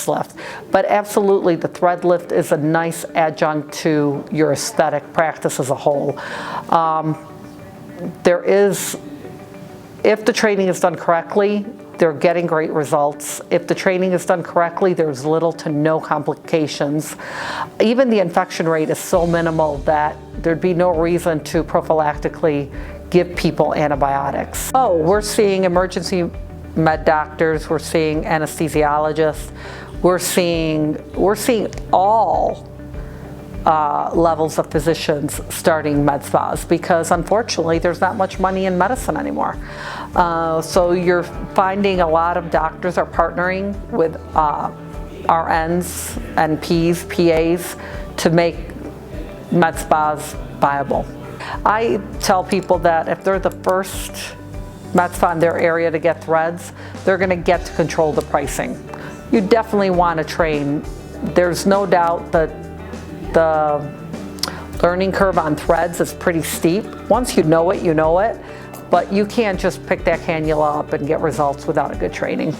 waist lift. But absolutely, the thread lift is a nice adjunct to your aesthetic practice as a whole. If the training is done correctly, they're getting great results. If the training is done correctly, there's little to no complications. Even the infection rate is so minimal that there'd be no reason to prophylactically give people antibiotics. Oh, we're seeing emergency med doctors, we're seeing anesthesiologists, we're seeing all levels of physicians starting med spas, because unfortunately there's not much money in medicine anymore. So you're finding a lot of doctors are partnering with RNs, NPs, PAs to make med spas viable. I tell people that if they're the first med spa in their area to get threads, they're going to get to control the pricing. You definitely want to train. There's no doubt that the learning curve on threads is pretty steep. Once you know it, but you can't just pick that cannula up and get results without a good training.